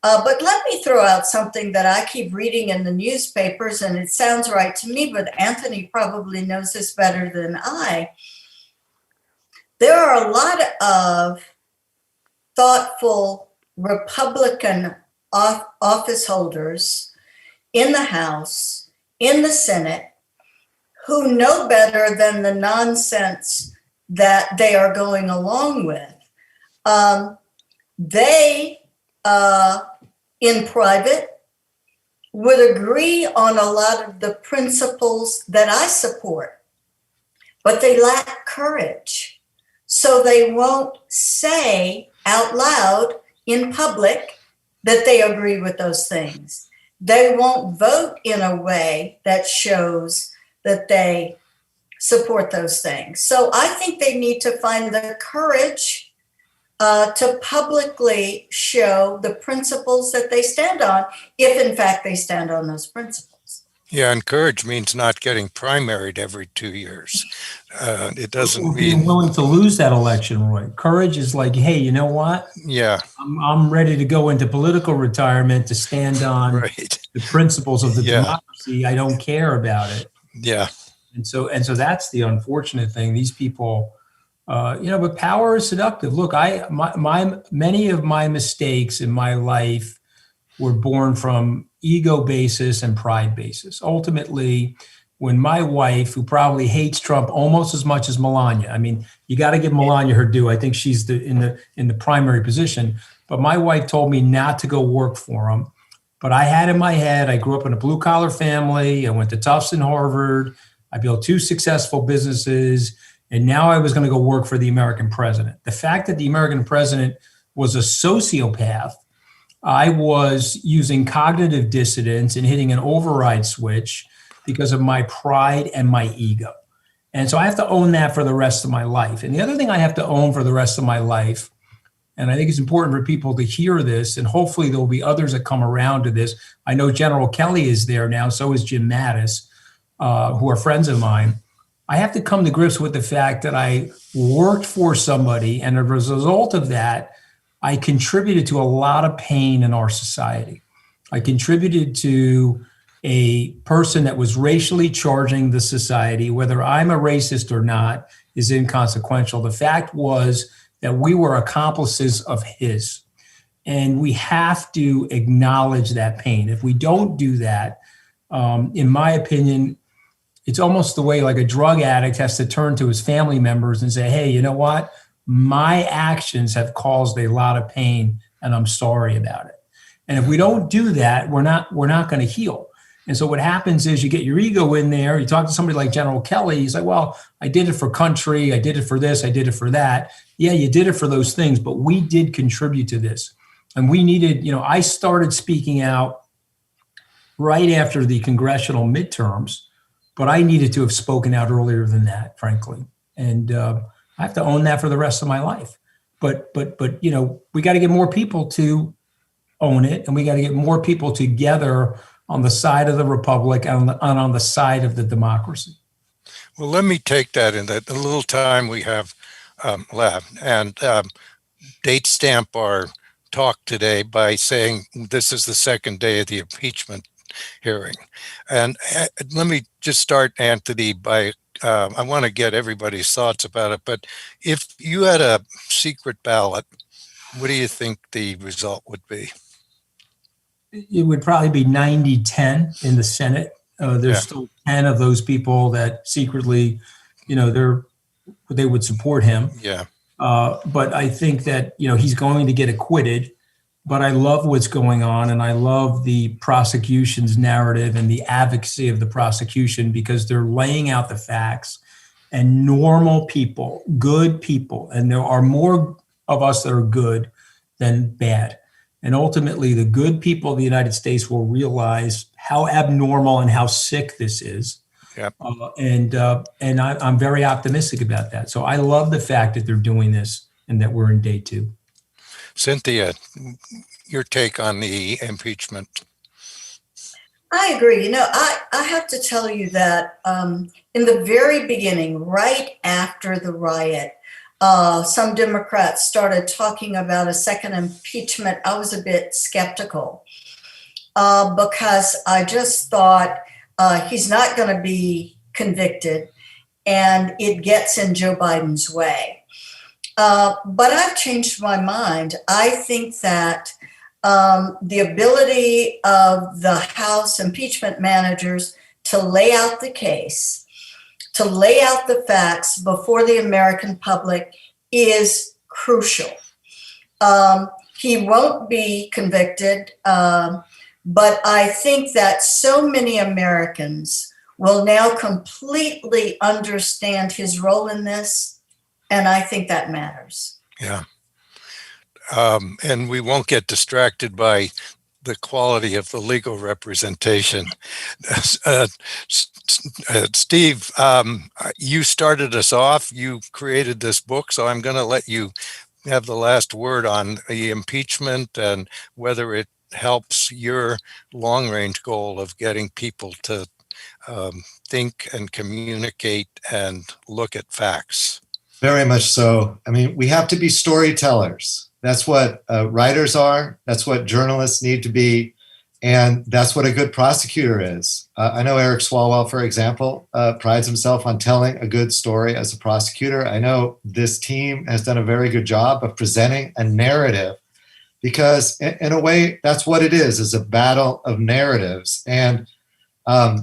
But let me throw out something that I keep reading in the newspapers, and it sounds right to me, but Anthony probably knows this better than I. There are a lot of thoughtful Republican office holders in the House, in the Senate, who know better than the nonsense that they are going along with. They, in private, would agree on a lot of the principles that I support, but they lack courage. So they won't say out loud in public that they agree with those things. They won't vote in a way that shows that they support those things. So I think they need to find the courage to publicly show the principles that they stand on, if in fact they stand on those principles. Yeah, and courage means not getting primaried every 2 years. It doesn't Being mean willing to lose that election, Roy. Courage is like, hey, you know what? Yeah, I'm ready to go into political retirement to stand on right. the principles of the Yeah. democracy. I don't care about it. Yeah, And so that's the unfortunate thing. These people, but power is seductive. Look, many of my mistakes in my life were born from ego basis and pride basis. Ultimately, when my wife, who probably hates Trump almost as much as Melania, I mean, you got to give Melania her due. I think she's in the primary position. But my wife told me not to go work for him. But I had in my head, I grew up in a blue collar family. I went to Tufts and Harvard. I built 2 successful businesses. And now I was going to go work for the American president. The fact that the American president was a sociopath, I was using cognitive dissonance and hitting an override switch because of my pride and my ego. And so I have to own that for the rest of my life. And the other thing I have to own for the rest of my life, and I think it's important for people to hear this, and hopefully there'll be others that come around to this. I know General Kelly is there now, so is Jim Mattis, who are friends of mine. I have to come to grips with the fact that I worked for somebody, and as a result of that, I contributed to a lot of pain in our society. I contributed to a person that was racially charging the society. Whether I'm a racist or not is inconsequential. The fact was that we were accomplices of his. And we have to acknowledge that pain. If we don't do that, in my opinion, it's almost the way like a drug addict has to turn to his family members and say, hey, you know what? My actions have caused a lot of pain and I'm sorry about it. And if we don't do that, we're not going to heal. And so what happens is you get your ego in there. You talk to somebody like General Kelly. He's like, well, I did it for country. I did it for this. I did it for that. Yeah, you did it for those things, but we did contribute to this. And we needed, I started speaking out right after the congressional midterms, but I needed to have spoken out earlier than that, frankly. And I have to own that for the rest of my life. But we got to get more people to own it, and we got to get more people together on the side of the republic and on the side of the democracy. Well, let me take that in the little time we have left and date stamp our talk today by saying this is the second day of the impeachment hearing. And let me just start, Anthony, by I want to get everybody's thoughts about it. But if you had a secret ballot, what do you think the result would be? It would probably be 90-10 in the Senate. There's still 10 of those people that secretly, they would support him. Yeah. But I think that, he's going to get acquitted. But I love what's going on, and I love the prosecution's narrative and the advocacy of the prosecution because they're laying out the facts. And normal people, good people, and there are more of us that are good than bad. And ultimately, the good people of the United States will realize how abnormal and how sick this is. Yep. And I'm very optimistic about that. So I love the fact that they're doing this and that we're in day 2. Cynthia, your take on the impeachment? I agree. I have to tell you that in the very beginning, right after the riot, some Democrats started talking about a second impeachment. I was a bit skeptical because I just thought he's not going to be convicted and it gets in Joe Biden's way. But I've changed my mind. I think that the ability of the House impeachment managers to lay out the case, to lay out the facts before the American public is crucial. He won't be convicted, but I think that so many Americans will now completely understand his role in this. And I think that matters. Yeah. And we won't get distracted by the quality of the legal representation. Steve, you started us off. You created this book, so I'm going to let you have the last word on the impeachment and whether it helps your long-range goal of getting people to think and communicate and look at facts. Very much so. I mean, we have to be storytellers. That's what writers are. That's what journalists need to be. And that's what a good prosecutor is. I know Eric Swalwell, for example, prides himself on telling a good story as a prosecutor. I know this team has done a very good job of presenting a narrative because in a way, that's what it is a battle of narratives. And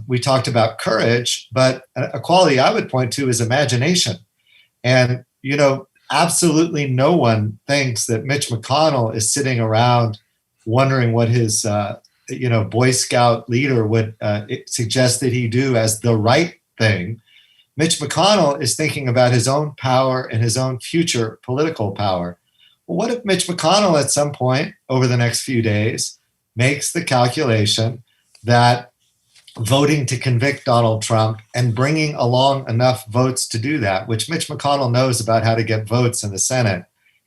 We talked about courage, but a quality I would point to is imagination. And, absolutely no one thinks that Mitch McConnell is sitting around wondering what his, Boy Scout leader would suggest that he do as the right thing. Mitch McConnell is thinking about his own power and his own future political power. Well, what if Mitch McConnell at some point over the next few days makes the calculation that voting to convict Donald Trump and bringing along enough votes to do that, which Mitch McConnell knows about how to get votes in the Senate,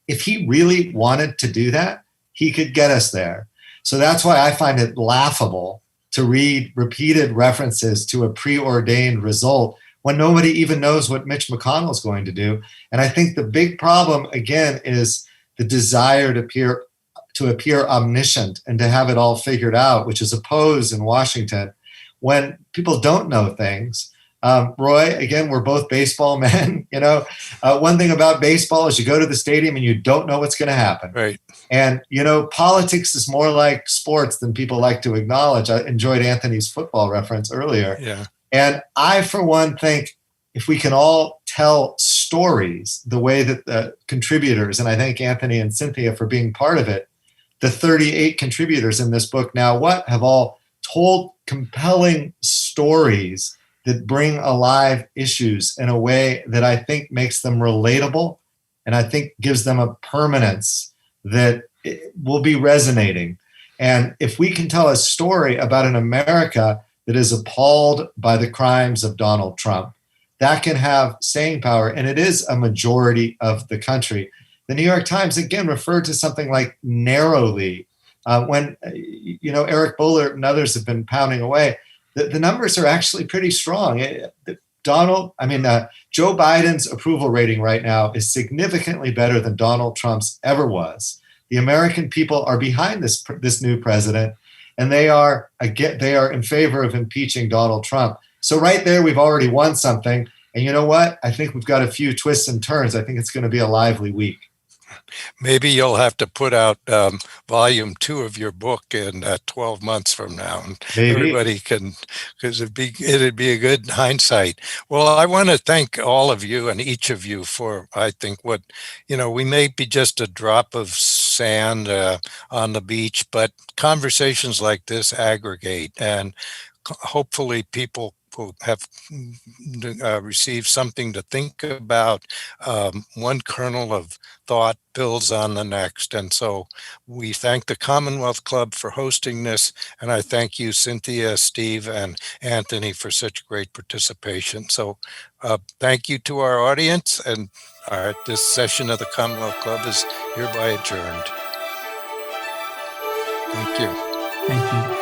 if he really wanted to do that, he could get us there. So that's why I find it laughable to read repeated references to a preordained result when nobody even knows what Mitch McConnell is going to do. And I think the big problem, again, is the desire to appear omniscient and to have it all figured out, which is opposed in Washington when people don't know things. Roy, again, we're both baseball men. One thing about baseball is you go to the stadium and you don't know what's going to happen. Right. And, politics is more like sports than people like to acknowledge. I enjoyed Anthony's football reference earlier. Yeah. And I, for one, think if we can all tell stories the way that the contributors, and I thank Anthony and Cynthia for being part of it, the 38 contributors in this book now have all told compelling stories that bring alive issues in a way that I think makes them relatable and I think gives them a permanence that will be resonating. And if we can tell a story about an America that is appalled by the crimes of Donald Trump, that can have staying power. And it is a majority of the country. The New York Times, again, referred to something like narrowly when, Eric Boehlert and others have been pounding away. The numbers are actually pretty strong. Joe Biden's approval rating right now is significantly better than Donald Trump's ever was. The American people are behind this new president, and they are in favor of impeaching Donald Trump. So right there, we've already won something. And you know what? I think we've got a few twists and turns. I think it's going to be a lively week. Maybe you'll have to put out volume 2 of your book in 12 months from now. And Maybe. Everybody can, because it'd be a good hindsight. Well, I want to thank all of you and each of you for, I think, we may be just a drop of sand on the beach, but conversations like this aggregate, and hopefully people will have received something to think about. One kernel of thought builds on the next. And so we thank the Commonwealth Club for hosting this. And I thank you, Cynthia, Steve, and Anthony for such great participation. So thank you to our audience. And this session of the Commonwealth Club is hereby adjourned. Thank you. Thank you.